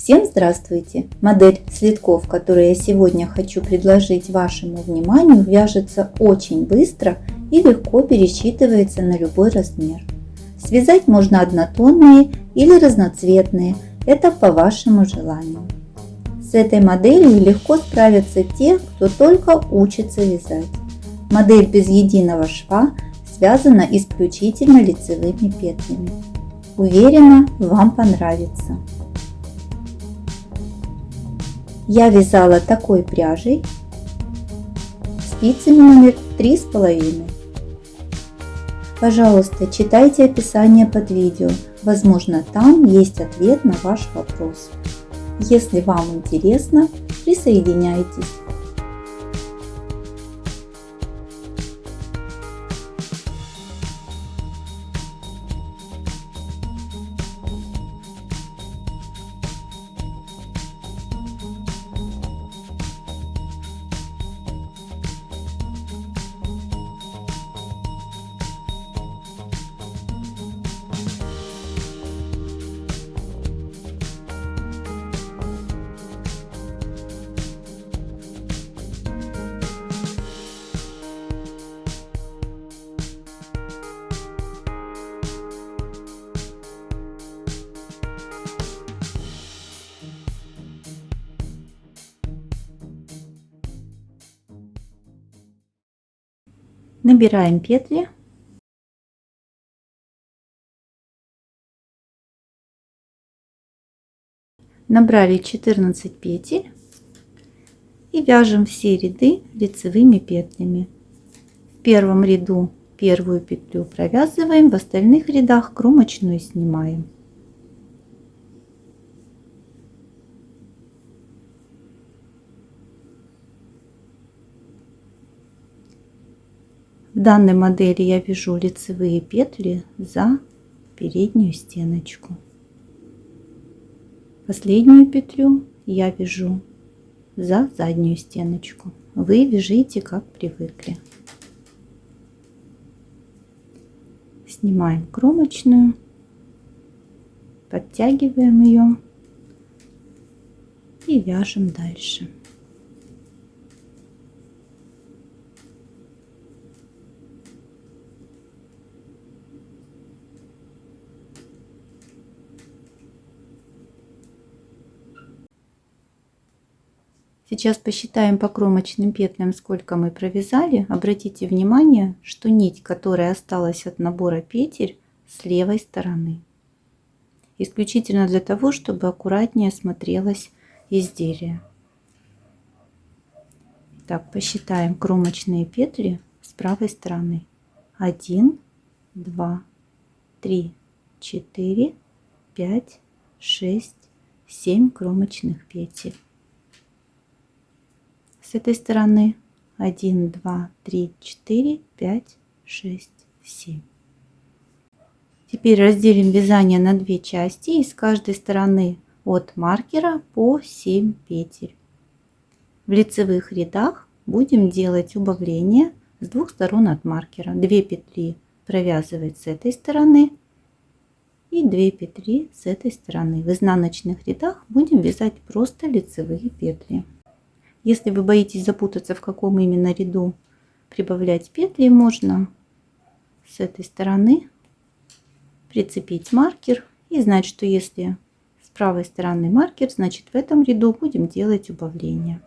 Всем здравствуйте! Модель слитков, которую я сегодня хочу предложить вашему вниманию, вяжется очень быстро и легко пересчитывается на любой размер. Связать можно однотонные или разноцветные, это по вашему желанию. С этой моделью легко справятся те, кто только учится вязать. Модель без единого шва связана исключительно лицевыми петлями. Уверена, вам понравится. Я вязала такой пряжей, спицами номер 3,5. Пожалуйста, читайте описание под видео, возможно, там есть ответ на ваш вопрос. Если вам интересно, присоединяйтесь. Набираем петли. Набрали 14 петель и вяжем все ряды лицевыми петлями. В первом ряду первую петлю провязываем, в остальных рядах кромочную снимаем. В данной модели я вяжу лицевые петли за переднюю стеночку. Последнюю петлю я вяжу за заднюю стеночку. Вы вяжите как привыкли. Снимаем кромочную, подтягиваем ее и вяжем дальше. Сейчас посчитаем по кромочным петлям, сколько мы провязали. Обратите внимание, что нить, которая осталась от набора петель, с левой стороны. Исключительно для того, чтобы аккуратнее смотрелось изделие. Так, посчитаем кромочные петли с правой стороны. 1, 2, 3, 4, 5, 6, 7 кромочных петель. С этой стороны 1, 2, 3, 4, 5, 6, 7. Теперь разделим вязание на две части и с каждой стороны от маркера по 7 петель. В лицевых рядах будем делать убавление с двух сторон от маркера. 2 петли провязывать с этой стороны и 2 петли с этой стороны. В изнаночных рядах будем вязать просто лицевые петли. Если вы боитесь запутаться, в каком именно ряду прибавлять петли, можно с этой стороны прицепить маркер и знать, что если с правой стороны маркер, значит в этом ряду будем делать убавление.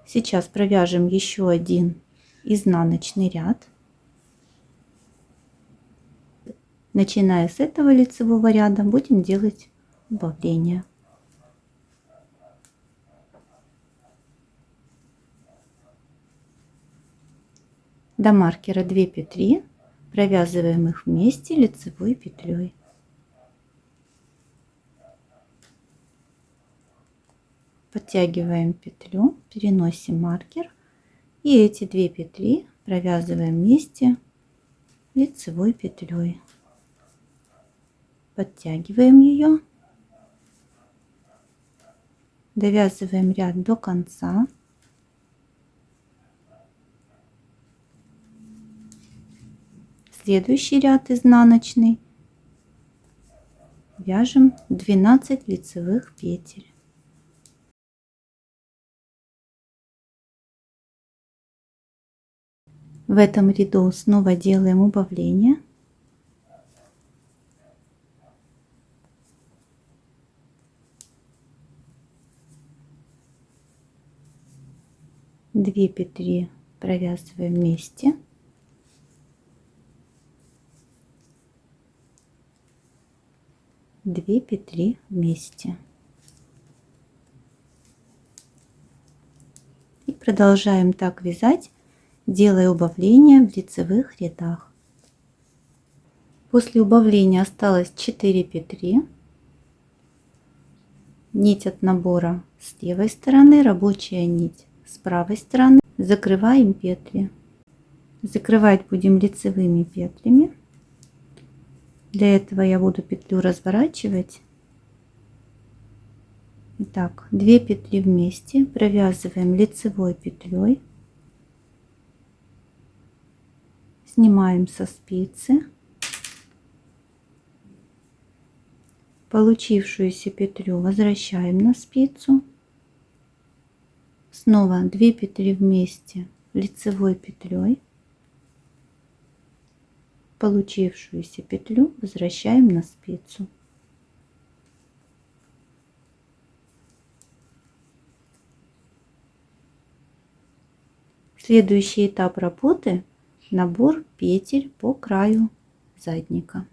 Сейчас провяжем еще один изнаночный ряд. Начиная с этого лицевого ряда будем делать убавление. До маркера 2 петли, провязываем их вместе лицевой петлей. Подтягиваем петлю, переносим маркер и эти 2 петли провязываем вместе лицевой петлей. Подтягиваем ее, довязываем ряд до конца. Следующий ряд изнаночный вяжем 12 лицевых петель. В этом ряду снова делаем убавление. Две петли провязываем вместе. Две петли вместе. И продолжаем так вязать, делая убавления в лицевых рядах. После убавления осталось 4 петли. Нить от набора с левой стороны, рабочая нить с правой стороны. Закрываем петли. Закрывать будем лицевыми петлями. Для этого я буду петлю разворачивать. Итак, 2 петли вместе провязываем лицевой петлей. Снимаем со спицы. Получившуюся петлю возвращаем на спицу. Снова 2 петли вместе лицевой петлей. Получившуюся петлю возвращаем на спицу. Следующий этап работы — набор петель по краю задника.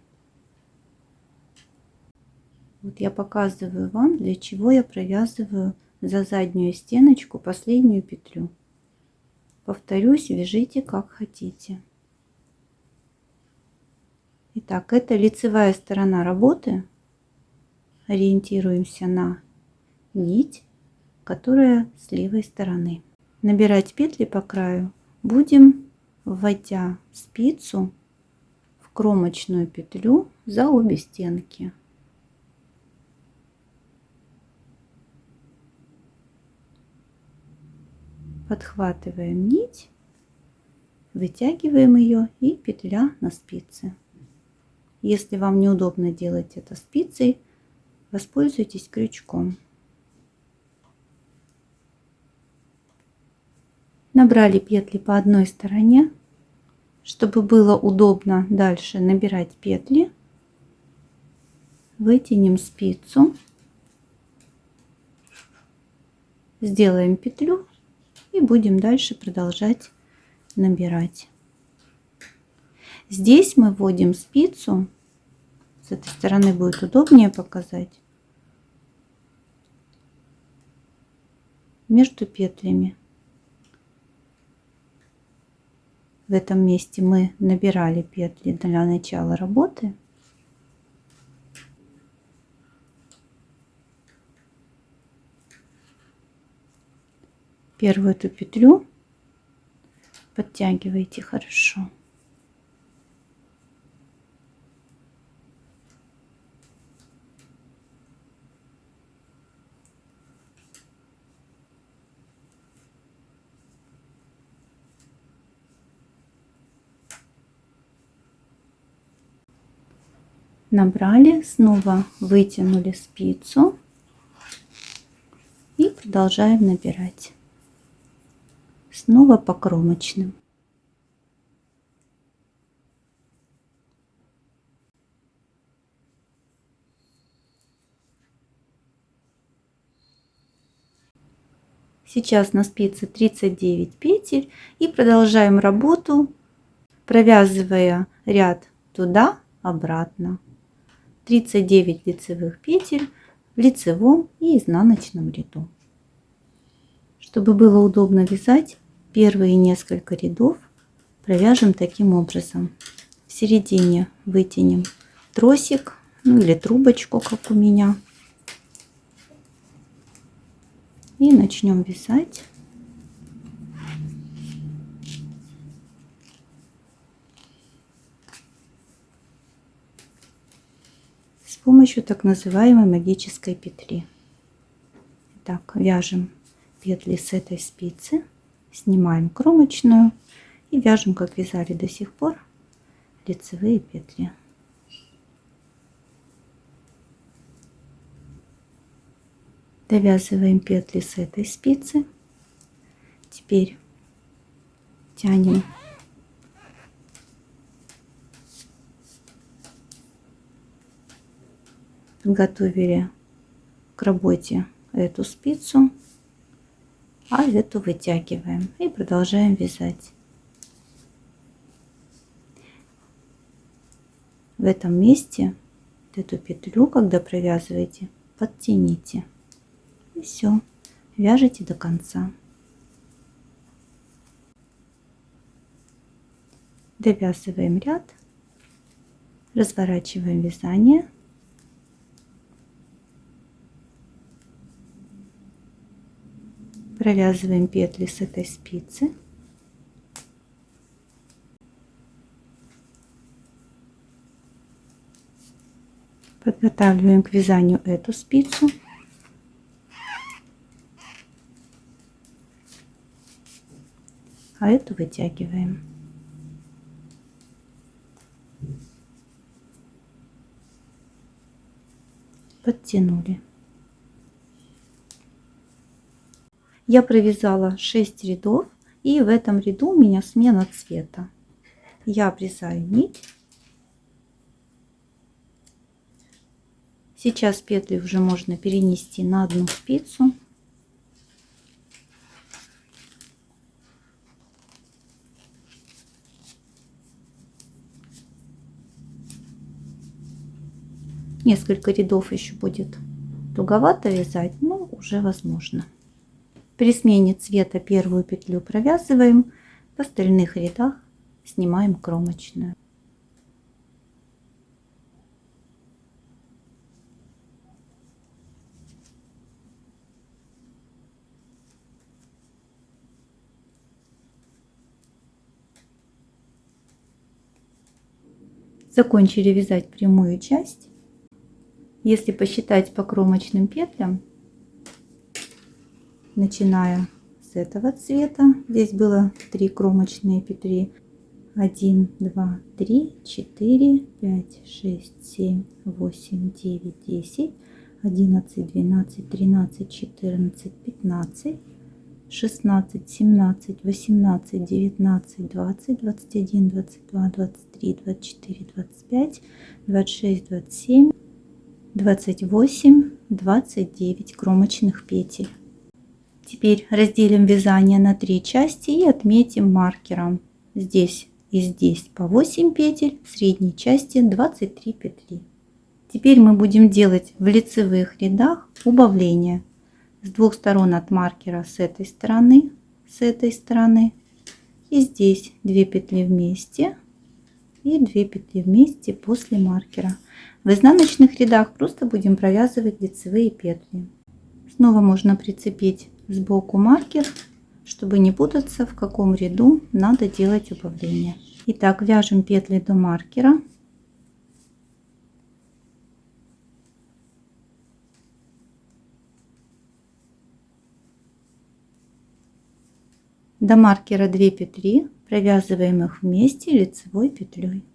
Вот я показываю вам, для чего я провязываю за заднюю стеночку последнюю петлю. Повторюсь, вяжите как хотите. Итак, это лицевая сторона работы. Ориентируемся на нить, которая с левой стороны. Набирать петли по краю будем, вводя спицу в кромочную петлю за обе стенки. Подхватываем нить, вытягиваем ее и петля на спице. Если вам неудобно делать это спицей, воспользуйтесь крючком. Набрали петли по одной стороне. Чтобы было удобно дальше набирать петли, вытянем спицу, сделаем петлю и будем дальше продолжать набирать. Здесь мы вводим спицу, с этой стороны будет удобнее показать, между петлями. В этом месте мы набирали петли для начала работы. Первую эту петлю подтягивайте хорошо. Набрали, снова вытянули спицу и продолжаем набирать. Снова по кромочным. Сейчас на спице 39 петель и продолжаем работу, провязывая ряд туда-обратно. 39 лицевых петель в лицевом и изнаночном ряду. Чтобы было удобно вязать, первые несколько рядов провяжем таким образом. В середине вытянем тросик, ну или трубочку, как у меня. И начнем вязать. С помощью так называемой магической петли. Так, вяжем петли с этой спицы, снимаем кромочную и вяжем, как вязали до сих пор, лицевые петли. Довязываем петли с этой спицы. Теперь тянем подготовили к работе эту спицу, а эту вытягиваем и продолжаем вязать. В этом месте эту петлю, когда провязываете, подтяните. И все, вяжите до конца. Довязываем ряд, разворачиваем вязание. Провязываем петли с этой спицы. Подготавливаем к вязанию эту спицу. А эту вытягиваем. Подтянули. Я провязала 6 рядов, и в этом ряду у меня смена цвета. Я обрезаю нить. Сейчас петли уже можно перенести на одну спицу. Несколько рядов еще будет туговато вязать, но уже возможно. При смене цвета первую петлю провязываем, в остальных рядах снимаем кромочную. Закончили вязать прямую часть. Если посчитать по кромочным петлям, начиная с этого цвета, здесь было 3 кромочные петли: 1, 2, 3, 4, 5, 6, 7, 8, 9, 10, 11, 12, 13, 14, 15, 16, 17, 18, 19, 20, 21, 22, 23, 24, 25, 26, 27, 28, 29 кромочных петель. Теперь разделим вязание на 3 части и отметим маркером здесь и здесь по 8 петель, в средней части 23 петли. Теперь мы будем делать в лицевых рядах убавления с двух сторон от маркера, с этой стороны и здесь 2 петли вместе и 2 петли вместе после маркера. В изнаночных рядах просто будем провязывать лицевые петли. Снова можно прицепить сбоку маркер, чтобы не путаться, в каком ряду надо делать убавление. Итак, вяжем петли до маркера. До маркера 2 петли, провязываем их вместе лицевой петлей.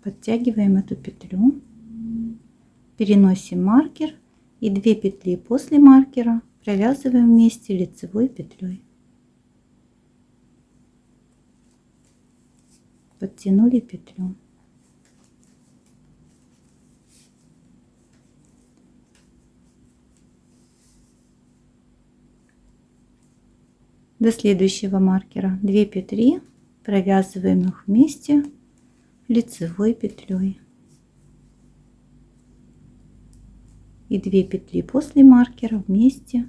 Подтягиваем эту петлю, переносим маркер и 2 петли после маркера провязываем вместе лицевой петлей. Подтянули петлю. До следующего маркера 2 петли, провязываем их вместе лицевой петлей. И 2 петли после маркера вместе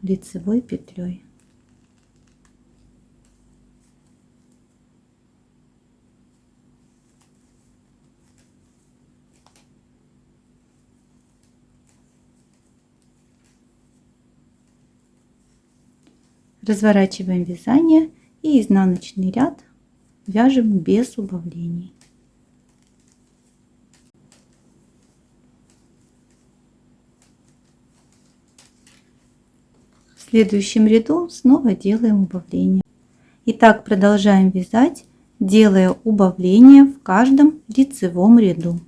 лицевой петлей. Разворачиваем вязание и изнаночный ряд вяжем без убавлений. В следующем ряду снова делаем убавление. Итак, продолжаем вязать, делая убавление в каждом лицевом ряду.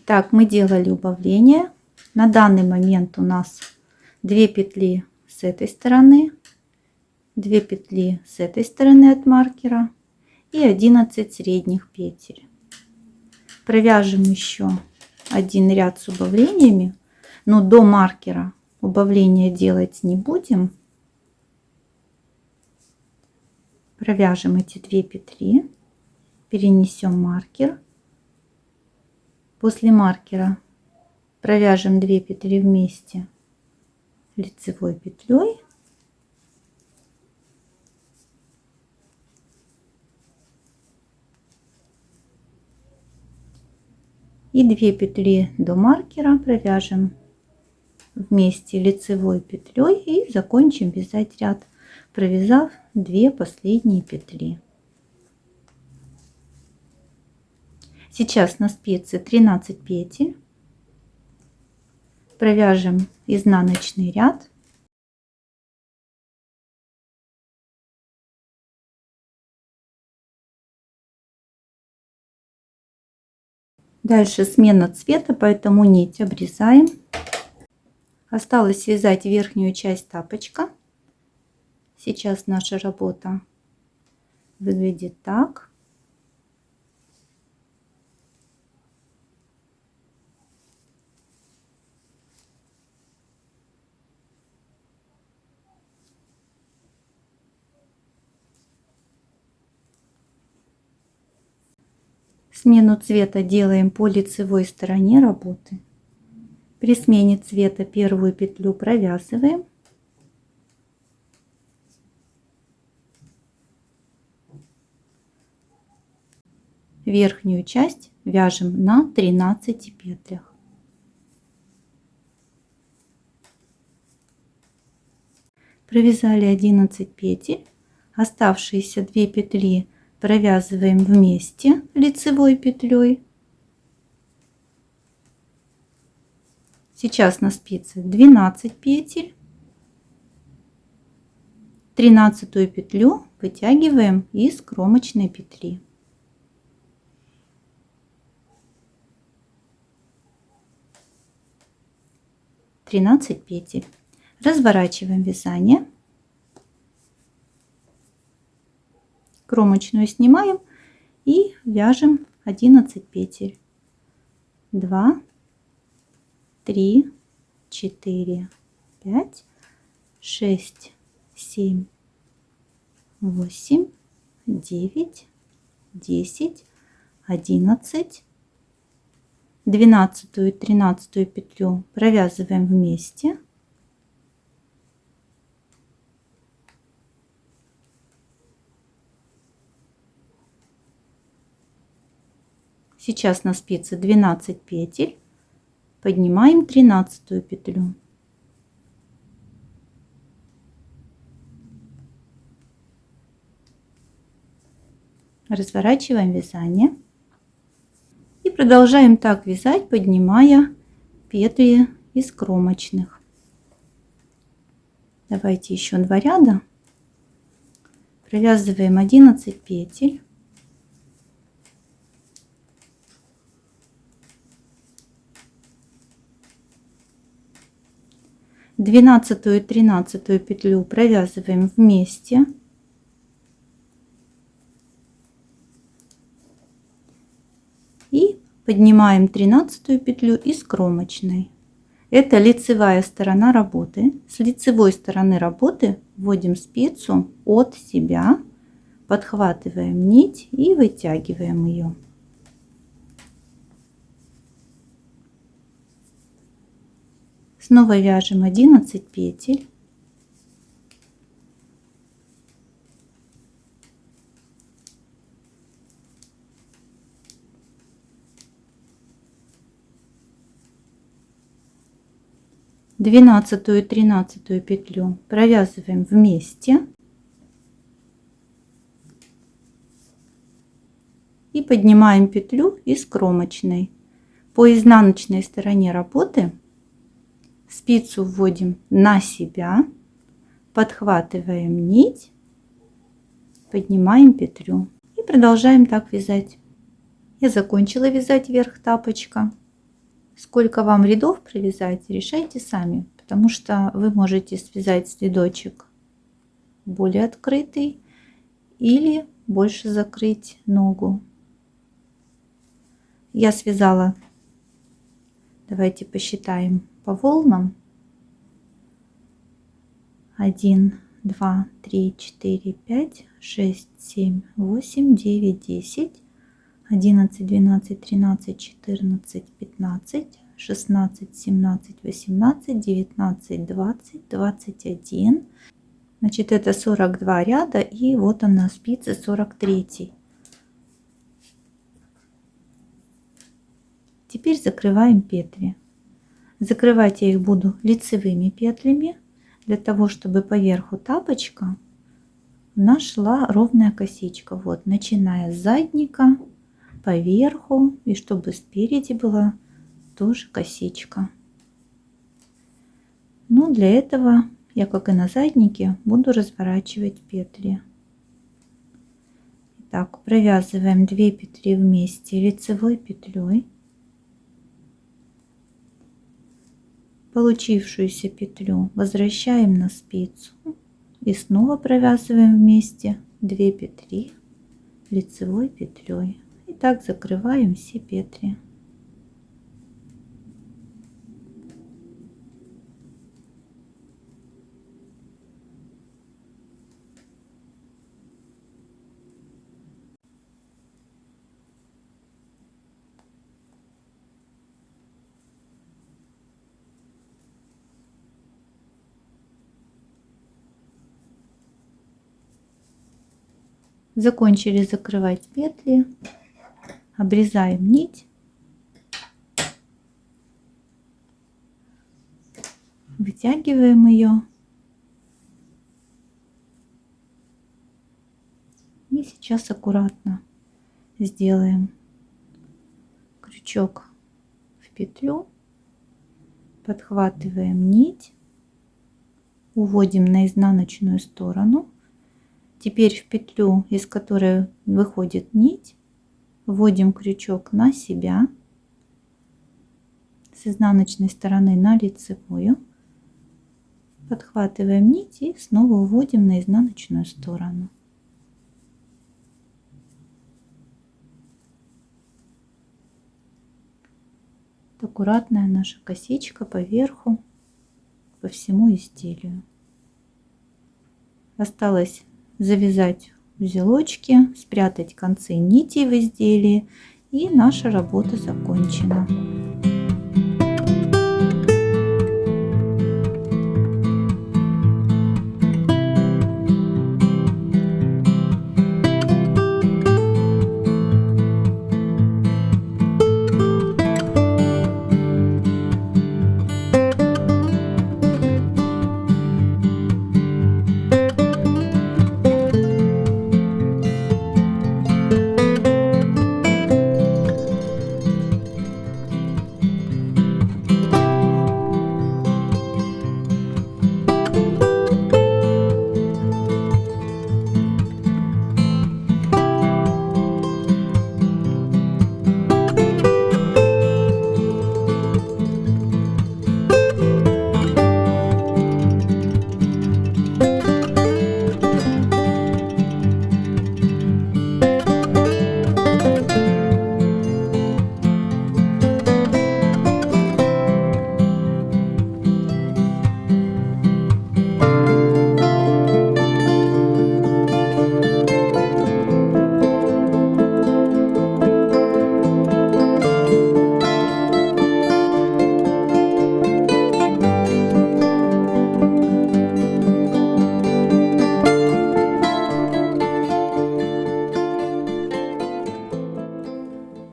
Так, мы делали убавление. На данный момент у нас 2 петли с этой стороны, 2 петли с этой стороны от маркера и 11 средних петель. Провяжем еще один ряд с убавлениями, но до маркера убавления делать не будем. Провяжем эти 2 петли, перенесем маркер. После маркера провяжем 2 петли вместе лицевой петлей. И 2 петли до маркера провяжем вместе лицевой петлей и закончим вязать ряд, провязав 2 последние петли. Сейчас на спице 13 петель. Провяжем изнаночный ряд. Дальше смена цвета, поэтому нить обрезаем. Осталось связать верхнюю часть тапочка. Сейчас наша работа выглядит так. Смену цвета делаем по лицевой стороне работы. При смене цвета первую петлю провязываем. Верхнюю часть вяжем на 13 петлях. Провязали 11 петель. Оставшиеся 2 петли провязываем вместе лицевой петлей. Сейчас на спице 12 петель. 13 петлю вытягиваем из кромочной петли. Петель. Разворачиваем вязание. Кромочную снимаем и вяжем 11 петель. 2, 3, 4, 5, 6, 7, 8, 9, 10, 11. 12 и 13 петлю провязываем вместе. Сейчас на спице 12 петель. Поднимаем 13 петлю. Разворачиваем вязание. И продолжаем так вязать, поднимая петли из кромочных. Давайте еще 2 ряда. Провязываем 11 петель. Двенадцатую и 13 петлю провязываем вместе. И поднимаем 13 петлю из кромочной. Это лицевая сторона работы. С лицевой стороны работы вводим спицу от себя, подхватываем нить и вытягиваем ее. Снова вяжем 11 петель. Двенадцатую и 13 петлю провязываем вместе и поднимаем петлю из кромочной. По изнаночной стороне работы спицу вводим на себя, подхватываем нить, поднимаем петлю и продолжаем так вязать. Я закончила вязать верх тапочка. Сколько вам рядов провязать, решайте сами, потому что вы можете связать рядочек более открытый или больше закрыть ногу. Я связала, давайте посчитаем по волнам. 1, 2, 3, 4, 5, 6, 7, 8, 9, 10, 11, 12, 13, 14, 15, 16, 17, 18, 19, 20, 21. Значит, это 42 ряда, и вот он на спице 43. Теперь закрываем петли. Закрывать я их буду лицевыми петлями, для того, чтобы по верху тапочка у нас шла ровная косичка. Вот, начиная с задника по верху, и чтобы спереди была тоже косичка. Но для этого я, как и на заднике, буду разворачивать петли. Итак, провязываем 2 петли вместе лицевой петлей. Получившуюся петлю возвращаем на спицу и снова провязываем вместе 2 петли лицевой петлей. И так закрываем все петли. Закончили закрывать петли, обрезаем нить, вытягиваем ее и сейчас аккуратно сделаем крючок в петлю, подхватываем нить, уводим на изнаночную сторону. Теперь в петлю, из которой выходит нить, вводим крючок на себя с изнаночной стороны на лицевую, подхватываем нить и снова уводим на изнаночную сторону. Аккуратная наша косичка по верху, по всему изделию. Осталось завязать узелочки, спрятать концы нитей в изделии, и наша работа закончена.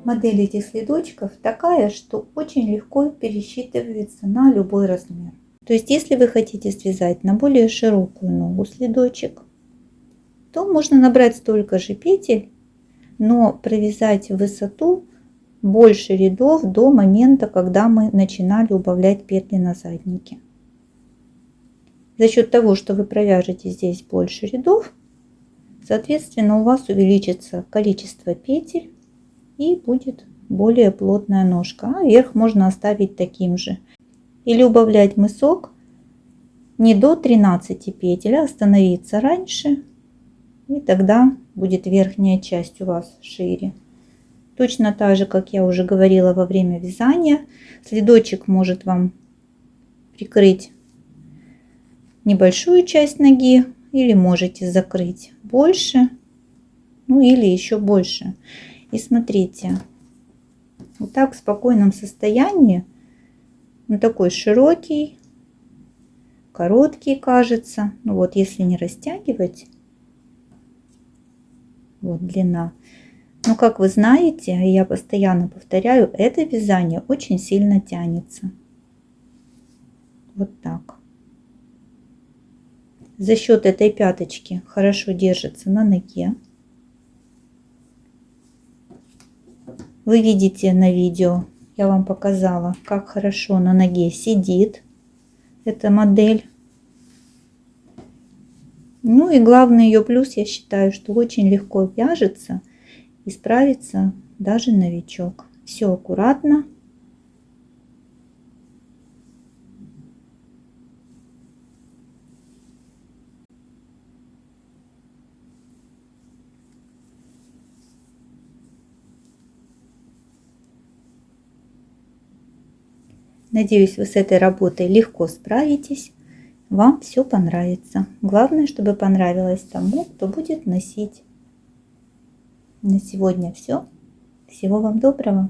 Модель этих следочков такая, что очень легко пересчитывается на любой размер. То есть, если вы хотите связать на более широкую ногу следочек, то можно набрать столько же петель, но провязать в высоту больше рядов до момента, когда мы начинали убавлять петли на заднике. За счет того, что вы провяжете здесь больше рядов, соответственно, у вас увеличится количество петель и будет более плотная ножка. А верх можно оставить таким же. Или убавлять мысок не до 13 петель, а остановиться раньше. И тогда будет верхняя часть у вас шире. Точно так же, как я уже говорила во время вязания, следочек может вам прикрыть небольшую часть ноги, или можете закрыть больше, ну или еще больше. И смотрите, вот так в спокойном состоянии, он такой широкий, короткий кажется. Ну вот если не растягивать, вот длина. Но как вы знаете, я постоянно повторяю, это вязание очень сильно тянется. Вот так. За счет этой пяточки хорошо держится на ноге. Вы видите на видео, я вам показала, как хорошо на ноге сидит эта модель. Ну и главный ее плюс, я считаю, что очень легко вяжется и справится даже новичок. Все аккуратно. Надеюсь, вы с этой работой легко справитесь. Вам все понравится. Главное, чтобы понравилось тому, кто будет носить. На сегодня все. Всего вам доброго.